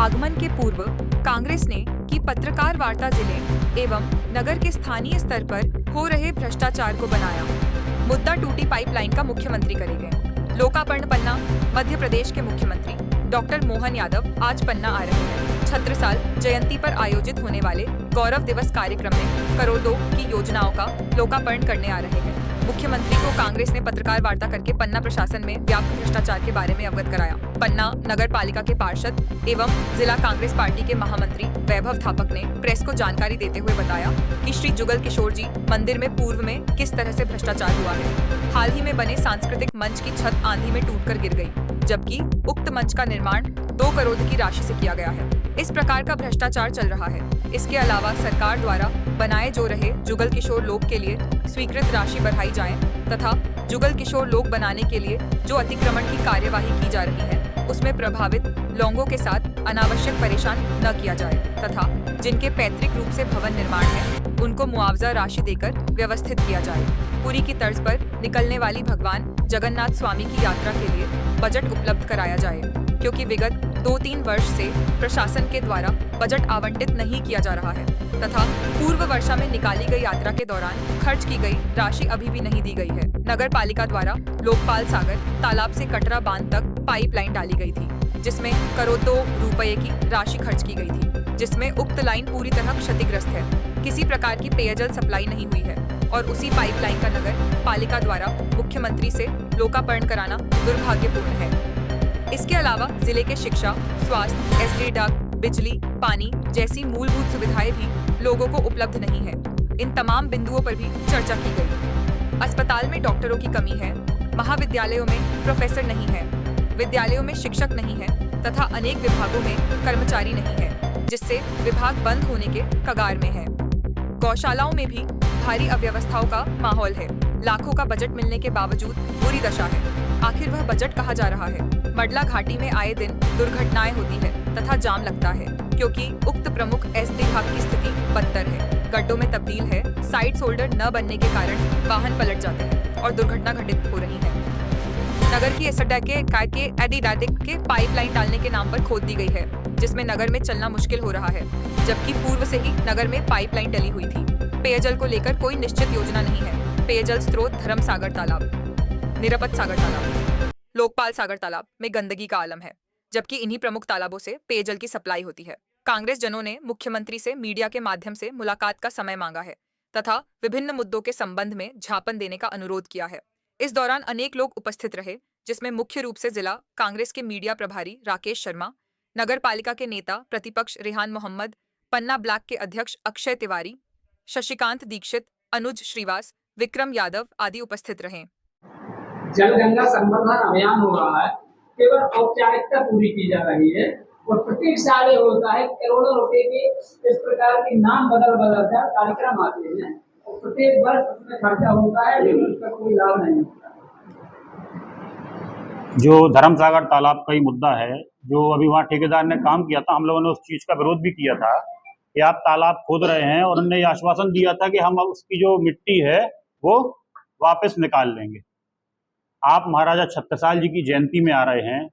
आगमन के पूर्व कांग्रेस ने की पत्रकार वार्ता जिले एवं नगर के स्थानीय स्तर पर हो रहे भ्रष्टाचार को बनाया। मुद्दा टूटी पाइपलाइन का मुख्यमंत्री करेंगे। लोकार्पण पन्ना। मध्य प्रदेश के मुख्यमंत्री डॉक्टर मोहन यादव आज पन्ना आ रहे हैं। छत्रसाल जयंती पर आयोजित होने वाले गौरव दिवस कार्यक्रम में करोड़ों की योजनाओं का लोकार्पण करने आ रहे हैं। मुख्यमंत्री को कांग्रेस ने पत्रकार वार्ता करके पन्ना प्रशासन में व्याप्त भ्रष्टाचार के बारे में अवगत कराया। पन्ना नगर पालिका के पार्षद एवं जिला कांग्रेस पार्टी के महामंत्री वैभव थापक ने प्रेस को जानकारी देते हुए बताया कि श्री जुगल किशोर जी मंदिर में पूर्व में किस तरह से भ्रष्टाचार हुआ है। हाल ही में बने सांस्कृतिक मंच की छत आंधी में टूटकर गिर गई, जबकि उक्त मंच का निर्माण 2 करोड़ की राशि से किया गया है। इस प्रकार का भ्रष्टाचार चल रहा है। इसके अलावा सरकार द्वारा बनाए जो रहे जुगल किशोर लोक के लिए स्वीकृत राशि बढ़ाई जाए तथा जुगल किशोर लोक बनाने के लिए जो अतिक्रमण की कार्यवाही की जा रही है उसमें प्रभावित लोगों के साथ अनावश्यक परेशान न किया जाए तथा जिनके पैतृक रूप से भवन निर्माण है उनको मुआवजा राशि देकर व्यवस्थित किया जाए। पुरी की तर्ज पर निकलने वाली भगवान जगन्नाथ स्वामी की यात्रा के लिए बजट उपलब्ध कराया जाए, क्योंकि विगत 2-3 वर्ष से प्रशासन के द्वारा बजट आवंटित नहीं किया जा रहा है तथा पूर्व वर्षा में निकाली गई यात्रा के दौरान खर्च की गई राशि अभी भी नहीं दी गई है। नगर पालिका द्वारा लोकपाल सागर तालाब से कटरा बांध तक पाइपलाइन डाली गई थी, जिसमें करोड़ों रुपए की राशि खर्च की गई थी, जिसमें उक्त लाइन पूरी तरह क्षतिग्रस्त है। किसी प्रकार की पेयजल सप्लाई नहीं हुई है और उसी पाइपलाइन का नगर पालिका द्वारा मुख्यमंत्री से लोकार्पण कराना दुर्भाग्यपूर्ण है। इसके अलावा जिले के शिक्षा, स्वास्थ्य, एसडी डाक, बिजली, पानी जैसी मूलभूत सुविधाएं भी लोगों को उपलब्ध नहीं है। इन तमाम बिंदुओं पर भी चर्चा की गई। अस्पताल में डॉक्टरों की कमी है, महाविद्यालयों में प्रोफेसर नहीं है, विद्यालयों में शिक्षक नहीं है तथा अनेक विभागों में कर्मचारी नहीं है, जिससे विभाग बंद होने के कगार में है। गौशालाओं में भी भारी अव्यवस्थाओं का माहौल है। लाखों का बजट मिलने के बावजूद बुरी दशा है। आखिर वह बजट कहा जा रहा है। मडला घाटी में आए दिन दुर्घटनाएं होती है तथा जाम लगता है, क्योंकि उक्त प्रमुख एसडी घाट की स्थिति बदतर है। गड्ढों में तब्दील है, साइड शोल्डर न बनने के कारण वाहन पलट जाते हैं और दुर्घटना घटित हो रही है। नगर की एसडा के एडिडाटिक के पाइपलाइन डालने के नाम पर खोद दी गई है, जिसमें नगर में चलना मुश्किल हो रहा है, जबकि पूर्व से ही नगर में पाइपलाइन डली हुई थी। पेयजल को लेकर कोई निश्चित योजना नहीं है। पेयजल स्रोत धर्म सागर तालाब, निरापद सागर तालाब, लोकपाल सागर तालाब में गंदगी का आलम है, जबकि इन्हीं प्रमुख तालाबों से पेयजल की सप्लाई होती है। कांग्रेस जनों ने मुख्यमंत्री से मीडिया के माध्यम से मुलाकात का समय मांगा है तथा विभिन्न मुद्दों के संबंध में झापन देने का अनुरोध किया है। इस दौरान अनेक लोग उपस्थित रहे, जिसमें मुख्य रूप से जिला कांग्रेस के मीडिया प्रभारी राकेश शर्मा, नगर पालिका के नेता प्रतिपक्ष रेहान मोहम्मद, पन्ना ब्लॉक के अध्यक्ष अक्षय तिवारी, शशिकांत दीक्षित, अनुज श्रीवास, विक्रम यादव आदि उपस्थित रहे। जल गंगा संवर्धन अभियान हो रहा है, केवल औपचारिकता पूरी की जा रही है और प्रत्येक साल ये होता है करोड़ों रुपए के इस प्रकार के नाम बदल कर कार्यक्रम आते हैं और प्रत्येक वर्ष उसमें खर्चा होता है, लेकिन उसका कोई लाभ नहीं होता। जो धर्मसागर तालाब का ही मुद्दा है, जो अभी वहाँ ठेकेदार ने काम किया था, हम लोगों ने उस चीज का विरोध भी किया था कि आप तालाब खोद रहे हैं, और उन्होंने ये आश्वासन दिया था कि हम उसकी जो मिट्टी है वो वापस निकाल लेंगे। आप महाराजा छत्रसाल जी की जयंती में आ रहे हैं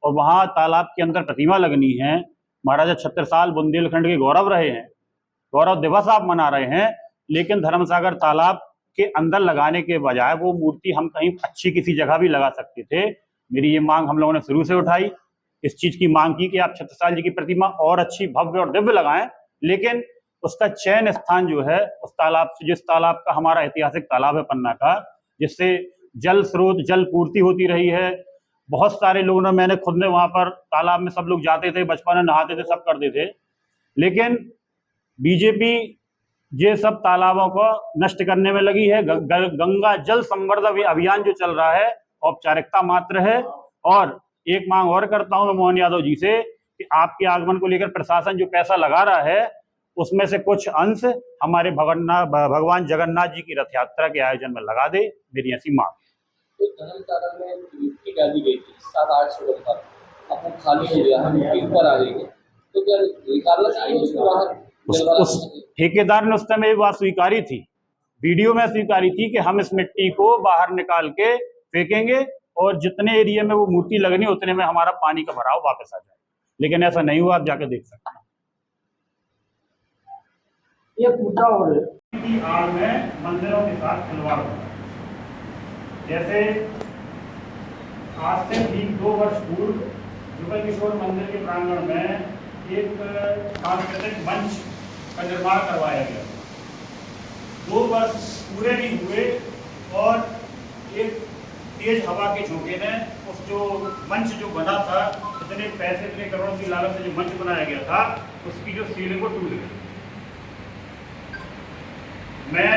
और वहाँ तालाब के अंदर प्रतिमा लगनी है। महाराजा छत्रसाल बुंदेलखंड के गौरव रहे हैं, गौरव दिवस आप मना रहे हैं, लेकिन धर्मसागर तालाब के अंदर लगाने के बजाय वो मूर्ति हम कहीं अच्छी किसी जगह भी लगा सकते थे। मेरी ये मांग हम लोगों ने शुरू से उठाई, इस चीज की मांग की कि आप छत्रसाल जी की प्रतिमा और अच्छी भव्य और दिव्य लगाएं, लेकिन उसका चयन स्थान जो है उस तालाब से, जिस तालाब का हमारा ऐतिहासिक तालाब है पन्ना का, जिससे जल स्रोत जल पूर्ति होती रही है। बहुत सारे लोगों ने, मैंने खुद ने वहां पर तालाब में सब लोग जाते थे, बचपन में नहाते थे, सब करते थे, लेकिन बीजेपी ये सब तालाबों को नष्ट करने में लगी है। गंगा जल संवर्धन अभियान जो चल रहा है औपचारिकता मात्र है। और एक मांग और करता हूं मैं मोहन यादव जी से कि आपके आगमन को लेकर प्रशासन जो पैसा लगा रहा है उसमें से कुछ अंश हमारे भगवान जगन्नाथ जी की रथ यात्रा के आयोजन में लगा दे, मेरी ऐसी मांग। तो धर्मसागर में मिट्टी डाली गई थी 7-8 करोड़ का, अब वो खाली हो गया, हम मिट्टी ऊपर आ गई है, तो क्या निकालना चाहिए उसको बाहर? उस ठेकेदार ने उस समय बात स्वीकारी थी, वीडियो में स्वीकारी थी कि हम इस मिट्टी को बाहर निकाल के फेंकेंगे और जितने एरिया में वो मूर्ति लगनी उतने में हमारा पानी का भराव वापस आ जाए। लेकिन ऐसा नहीं हुआ, आप जाके देख सकते हैं। एक मुद्दा और है की आड़ में मंदिरों के साथ खिलवाड़ होता है। जैसे आज से ठीक 2 वर्ष पूर्व जुगल किशोर मंदिर के प्रांगण में एक सांस्कृतिक मंच का निर्माण करवाया गया। 2 वर्ष पूरे नहीं हुए और एक तेज हवा के झोंके ने उस जो मंच जो बना था, इतने पैसे, इतने करोड़ों की लागत से जो मंच बनाया गया था, उसकी जो सीलिंग को टूट गई। मैं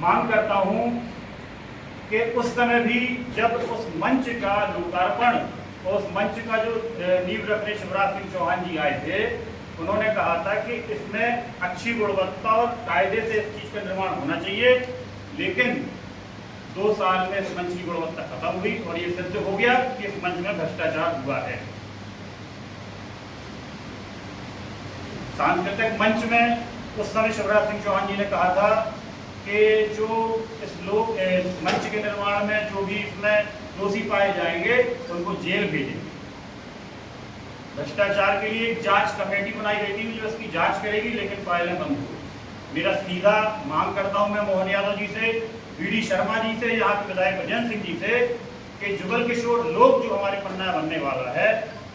मांग करता हूं कि उस समय भी जब उस मंच का लोकार्पण और उस मंच का जो नींव रखने शिवराज सिंह चौहान जी आए थे, उन्होंने कहा था कि इसमें अच्छी गुणवत्ता और कायदे से इस चीज़ का निर्माण होना चाहिए। लेकिन 2 साल में इस मंच की गुणवत्ता खत्म हुई और ये सिद्ध हो गया कि इस मंच में भ्रष्टाचार हुआ है। सांस्कृतिक मंच में उस समय शिवराज सिंह चौहान जी ने कहा था कि जो इस मंच के निर्माण में जो भी इसमें दोषी पाए जाएंगे उनको जेल भेजेंगे। भ्रष्टाचार के लिए एक जांच कमेटी बनाई गई थी जो इसकी जांच करेगी, लेकिन फाइलें बंद हो। मेरा सीधा मांग करता हूं मैं मोहन यादव जी से, वीडी शर्मा जी से, यहाँ के विधायक भजन सिंह जी से कि जुगल किशोर लोक जो हमारे पन्ना बनने वाला है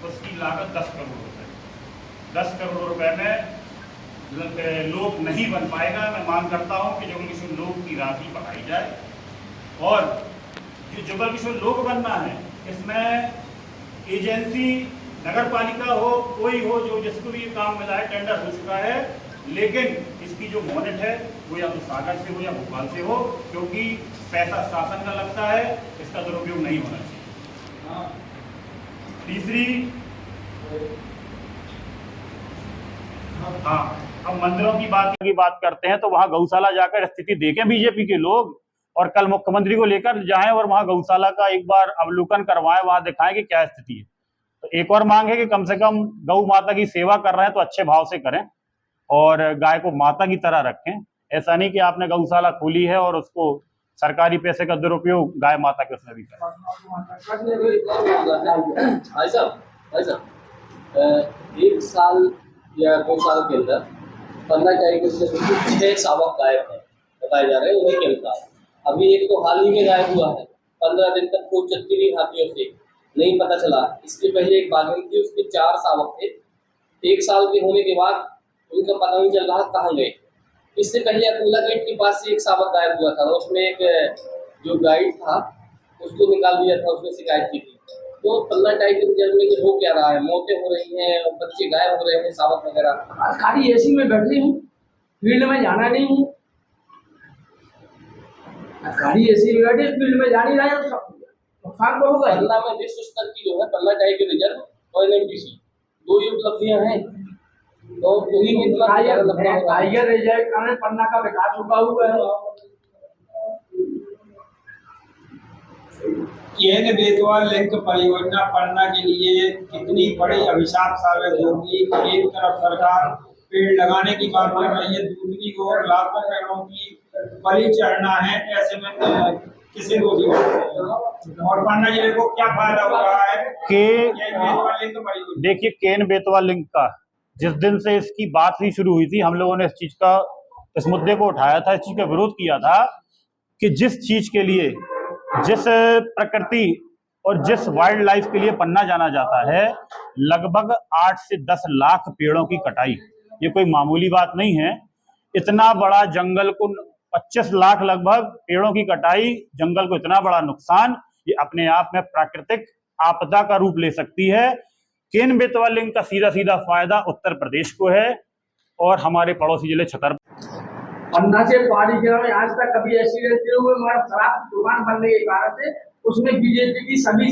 उसकी लागत 10 करोड़ रुपए, 10 करोड़ रुपए में लोक नहीं बन पाएगा। मैं मांग करता हूं कि जुगल किशोर लोक की राशि बढ़ाई जाए और जो जुगल किशोर लोक बनना है इसमें एजेंसी नगर पालिका हो, कोई हो, जो जिसको भी ये काम मिला है, टेंडर हो चुका है, लेकिन इसकी जो मॉनिट है वो या तो सागर से हो या भोपाल से हो, क्योंकि पैसा शासन का लगता है, इसका दुरुपयोग नहीं होना चाहिए। तीसरी, हाँ, अब मंदिरों की बात करते हैं तो वहां गौशाला जाकर स्थिति देखें बीजेपी के लोग और कल मुख्यमंत्री को लेकर जाएं और वहां गौशाला का एक बार अवलोकन करवाएं, वहां दिखाएं कि क्या स्थिति है। तो एक और मांग है कि कम से कम गौ माता की सेवा कर रहे हैं तो अच्छे भाव से करें और गाय को माता की तरह रखें। ऐसा नहीं कि आपने गौशाला खोली है और उसको सरकारी पैसे का दुरुपयोग गाय माता के उसमें भी करें। भाई साहब, 1 साल या 2 साल के अंदर पन्ना टाइगर से 6 शावक गायब है बताए जा रहे हैं, उन्हीं के अनुसार। अभी एक तो हाल ही में गायब हुआ है, 15 दिन तक खोज चलती रही हाथियों से, नहीं पता चला। इसके पहले एक बाघिन थी, उसके 4 शावक थे। 1 साल के होने के बाद उनका पता नहीं चल रहा कहाँ गए। इससे पहले अकोला गेट के पास से एक शावक गायब हुआ था, उसमें एक जो गाइड था उसको निकाल दिया था, उसने शिकायत की थी। तो पन्ना टाइगर रिजर्व में हो क्या रहा है? मौतें हो रही हैं, बच्चे गायब हो रहे हैं, शावक वगैरह। खाली एसी में बैठ रही हूँ, फील्ड में जाना नहीं है। खाली एसी में बैठे, फील्ड में जा नहीं रहा है, नुकसान तो होगा। पन्ना में विश्व स्तर की जो है पन्ना टाइगर रिजर्व और NMDC 2 ही उपलब्धियां हैं। तो टाइगर रिजर्व कारण पन्ना का विकास रुका हुआ है। केन बेतवा लिंक परियोजना पन्ना के लिए कितनी बड़ी अभिशाप साबित होगी। एक तरफ सरकार पेड़ लगाने की बात कर रही है, दूसरी ओर लाखों पेड़ों की बलि चढ़ना है, ऐसे में किसे दोषी और पन्ना जिले को क्या फायदा हो रहा है कि देखिए केन बेतवा लिंक का जिस दिन से इसकी बात ही शुरू हुई थी, हम लोगों ने इस मुद्दे को उठाया था, इस चीज का विरोध किया था कि जिस चीज के लिए, जिस प्रकृति और जिस वाइल्ड लाइफ के लिए पन्ना जाना जाता है, लगभग 8 से 10 लाख पेड़ों की कटाई, ये कोई मामूली बात नहीं है। इतना बड़ा जंगल को 25 लाख लगभग पेड़ों की कटाई, जंगल को इतना बड़ा नुकसान, ये अपने आप में प्राकृतिक आपदा का रूप ले सकती है। केन बेतवा लिंक का सीधा सीधा फायदा उत्तर प्रदेश को है और हमारे पड़ोसी जिले छतरपुर। पन्ना से पहाड़ी जिला में आज तक कभी एक्सीडेंट नहीं हुए, मगर शराब की दुकान बनने के कारण से उसमें बीजेपी की सभी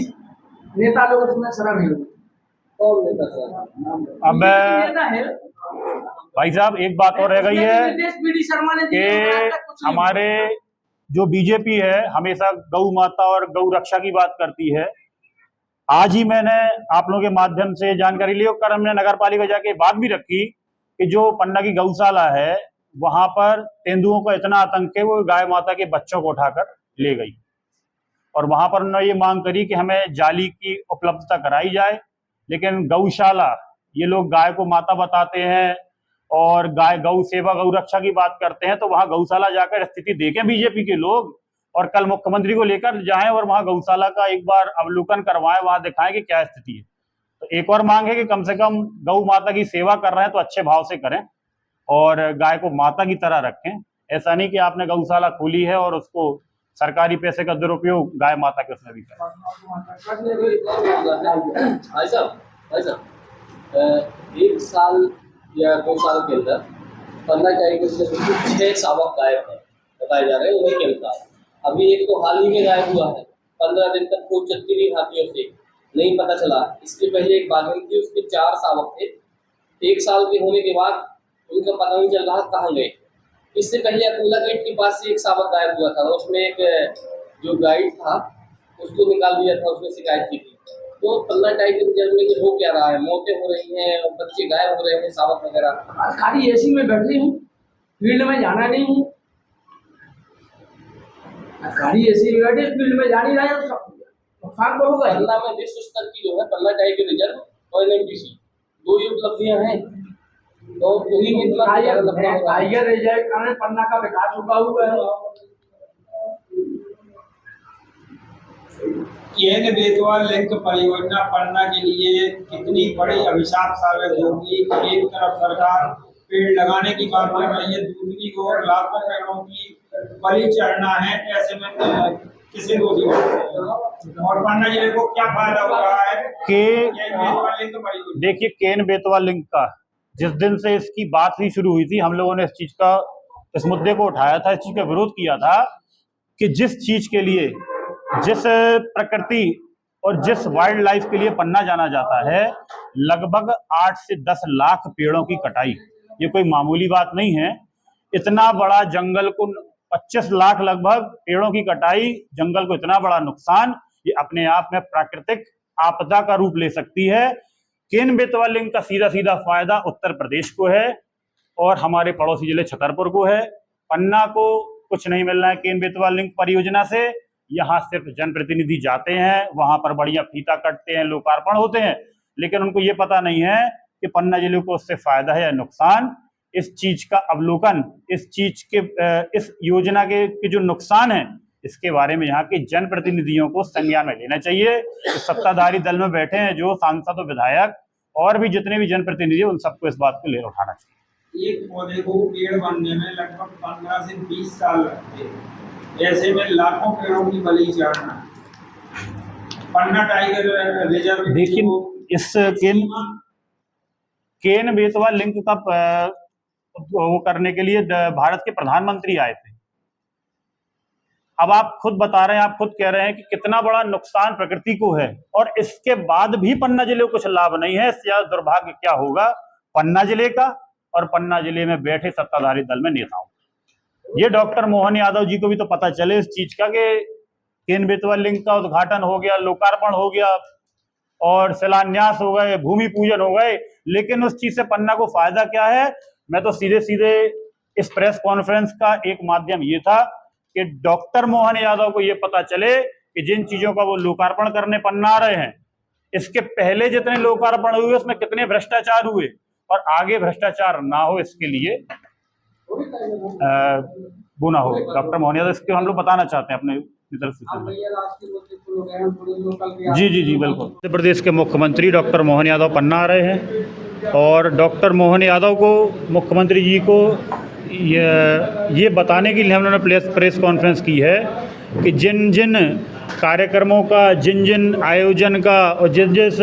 नेता लोग उसमें शराब हुए। कौन नेता सर? अब नेता है भाई साहब, एक बात और रह गई है कि हमारे जो बीजेपी है हमेशा गौ माता और गौ रक्षा की बात करती है। आज ही मैंने आप लोगों के माध्यम से जानकारी ली और हमने नगर पालिका जाके बात भी रखी कि जो पन्ना की गौशाला है वहां पर तेंदुओं का इतना आतंक है, वो गाय माता के बच्चों को उठाकर ले गई और वहां पर उन्होंने ये मांग करी कि हमें जाली की उपलब्धता कराई जाए। लेकिन गौशाला ये लोग गाय को माता बताते हैं और गाय गौ सेवा गौ रक्षा की बात करते हैं, तो वहां गौशाला जाकर स्थिति देखें बीजेपी के लोग और कल मुख्यमंत्री को लेकर जाएं और वहां गौशाला का एक बार अवलोकन करवाएं, वहां दिखाएं कि क्या स्थिति है। तो एक और मांग है कि कम से कम गौ माता की सेवा कर रहे हैं तो अच्छे भाव से करें और गाय को माता की तरह रखें। ऐसा नहीं कि आपने गौशाला खोली है और उसको सरकारी पैसे का दुरुपयोग गाय माता के उसमें भी करें। भाई साहब, एक साल या 2 साल के अंदर पन्ना टाइगर से 6 शावक गायब है बताए जा रहे हैं, उन्हें खेलता है। अभी एक तो हाल ही में गायब हुआ है, 15 दिन तक खोज चलती रही हाथियों से, नहीं पता चला। इसके पहले एक बाघिन थी, उसके 4 शावक थे। 1 साल के होने के बाद उनका पता नहीं चल रहा कहाँ गए। इससे पहले अकोला गेट के पास से एक शावक गायब हुआ था, उसमें एक जो गाइड था उसको निकाल दिया था, उसने शिकायत की थी। तो पन्ना टाइगर रिजर्व में हो क्या रहा है, मौतें हो रही हैं, बच्चे गायब हो रहे हैं, शावक वगैरह। खाली एसी में बैठ रही हूँ, फील्ड में जाना नहीं है। खाली एसी में बैठे, फील्ड में जा नहीं रहे हैं, नुकसान तो होगा। पन्ना में विश्व स्तर की जो है पन्ना टाइगर रिजर्व और NMDC 2 ही उपलब्धियां हैं। तो उन्हीं में इतना टाइगर रिजर्व कारण पन्ना का विकास हुआ है। केन बेतवा लिंक परियोजना पन्ना के लिए कितनी बड़ी अभिशाप साबित होगी। एक तरफ सरकार पेड़ लगाने की बात कर रही है, दूसरी ओर लाखों पेड़ों की बलि चढ़ना है। ऐसे में किसी को भी और पन्ना जिले को क्या फायदा हो रहा है बेतवा लिंक परियोजना। देखिए, केन बेतवा लिंक का जिस दिन से इसकी बात ही शुरू हुई थी, हम लोगों ने इस मुद्दे को उठाया था, इस चीज का विरोध किया था कि जिस चीज के लिए, जिस प्रकृति और जिस वाइल्ड लाइफ के लिए पन्ना जाना जाता है, लगभग 8 से 10 लाख पेड़ों की कटाई, ये कोई मामूली बात नहीं है। इतना बड़ा जंगल को 25 लाख लगभग पेड़ों की कटाई, जंगल को इतना बड़ा नुकसान, ये अपने आप में प्राकृतिक आपदा का रूप ले सकती है। केन बेतवा लिंक का सीधा सीधा फायदा उत्तर प्रदेश को है और हमारे पड़ोसी जिले छतरपुर को है। पन्ना को कुछ नहीं मिल रहा है केन बेतवा लिंक परियोजना से। यहाँ सिर्फ जनप्रतिनिधि जाते हैं, वहां पर बढ़िया फीता कटते हैं, लोकार्पण होते हैं, लेकिन उनको ये पता नहीं है कि पन्ना जिले को उससे फायदा है या नुकसान। इस चीज का अवलोकन, इस योजना के जो नुकसान है, इसके बारे में यहाँ के जनप्रतिनिधियों को संज्ञान में लेना चाहिए। तो सत्ताधारी दल में बैठे हैं जो सांसद और विधायक और भी जितने भी जनप्रतिनिधि, उन सबको इस बात को ले उठाना चाहिए। एक पौधे को पेड़ बनने में लगभग 15 से 20 साल लगते हैं, ऐसे में लाखों पेड़ों की बलि चढ़ना। पन्ना टाइगर रिजर्व, देखिए, इस केन बेतवा लिंक का वो करने के लिए भारत के प्रधानमंत्री आए थे। अब आप खुद बता रहे हैं, आप खुद कह रहे हैं कि कितना बड़ा नुकसान प्रकृति को है, और इसके बाद भी पन्ना जिले को कुछ लाभ नहीं है। इससे ज्यादा दुर्भाग्य क्या होगा पन्ना जिले का और पन्ना जिले में बैठे सत्ताधारी दल में नेताओं। ये डॉक्टर मोहन यादव जी को भी तो पता चले इस चीज का कि केन बेतवा लिंक का उद्घाटन हो गया, लोकार्पण हो गया और शिलान्यास हो गए, भूमि पूजन हो गए, लेकिन उस चीज से पन्ना को फायदा क्या है। मैं तो सीधे सीधे इस प्रेस कॉन्फ्रेंस का एक माध्यम ये था कि डॉक्टर मोहन यादव को ये पता चले कि जिन चीजों का वो लोकार्पण करने पन्ना आ रहे हैं, इसके पहले जितने लोकार्पण हुए उसमें कितने भ्रष्टाचार हुए, और आगे भ्रष्टाचार ना हो इसके लिए वो ना हो। डॉक्टर मोहन यादव इसके हम लोग बताना चाहते हैं अपने तरफ से। जी बिल्कुल। मध्य प्रदेश के मुख्यमंत्री डॉक्टर मोहन यादव पन्ना आ रहे हैं और डॉक्टर मोहन यादव को, मुख्यमंत्री जी को ये बताने के लिए हम लोगों ने प्रेस कॉन्फ्रेंस की है कि जिन जिन कार्यक्रमों का, जिन जिन आयोजन का और जिस जिस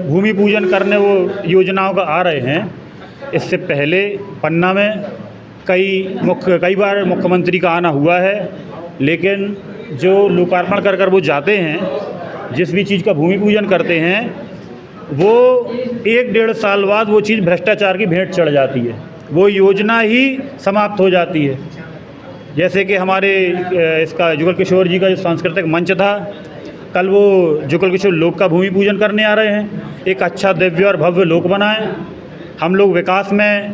भूमि पूजन करने वो योजनाओं का आ रहे हैं, इससे पहले पन्ना में कई बार मुख्यमंत्री का आना हुआ है, लेकिन जो लोकार्पण कर वो जाते हैं, जिस भी चीज़ का भूमि पूजन करते हैं, वो 1-1.5 साल बाद वो चीज़ भ्रष्टाचार की भेंट चढ़ जाती है, वो योजना ही समाप्त हो जाती है। जैसे कि हमारे इसका जुगल किशोर जी का जो सांस्कृतिक मंच था, कल वो जुगल किशोर लोक का भूमि पूजन करने आ रहे हैं। एक अच्छा दिव्य और भव्य लोक बनाएं। हम लोग विकास में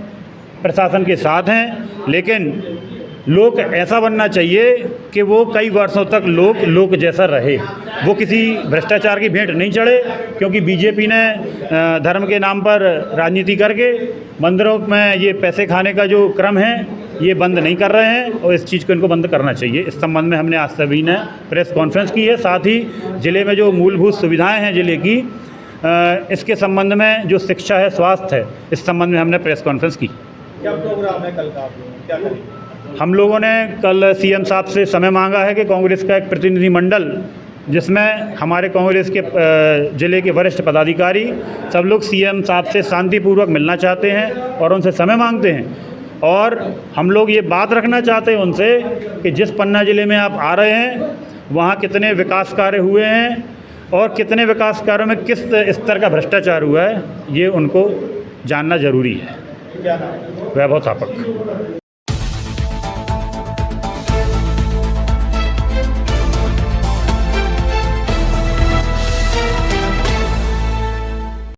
प्रशासन के साथ हैं, लेकिन लोक ऐसा बनना चाहिए कि वो कई वर्षों तक लोक जैसा रहे, वो किसी भ्रष्टाचार की भेंट नहीं चढ़े, क्योंकि बीजेपी ने धर्म के नाम पर राजनीति करके मंदिरों में ये पैसे खाने का जो क्रम है ये बंद नहीं कर रहे हैं, और इस चीज़ को इनको बंद करना चाहिए। इस संबंध में हमने आज सभी ने प्रेस कॉन्फ्रेंस की है। साथ ही ज़िले में जो मूलभूत सुविधाएं हैं ज़िले की, इसके संबंध में जो शिक्षा है, स्वास्थ्य है, इस संबंध में हमने प्रेस कॉन्फ्रेंस की। क्या प्रोग्राम है कल का, आप लोग क्या करेंगे? हम लोगों ने कल सीएम साहब से समय मांगा है कि कांग्रेस का एक प्रतिनिधिमंडल, जिसमें हमारे कांग्रेस के ज़िले के वरिष्ठ पदाधिकारी सब लोग सीएम साहब से शांतिपूर्वक मिलना चाहते हैं और उनसे समय मांगते हैं। और हम लोग ये बात रखना चाहते हैं उनसे कि जिस पन्ना ज़िले में आप आ रहे हैं वहाँ कितने विकास कार्य हुए हैं और कितने विकास कार्यों में किस स्तर का भ्रष्टाचार हुआ है, ये उनको जानना ज़रूरी है। क्या नाम है? वैभव थापक।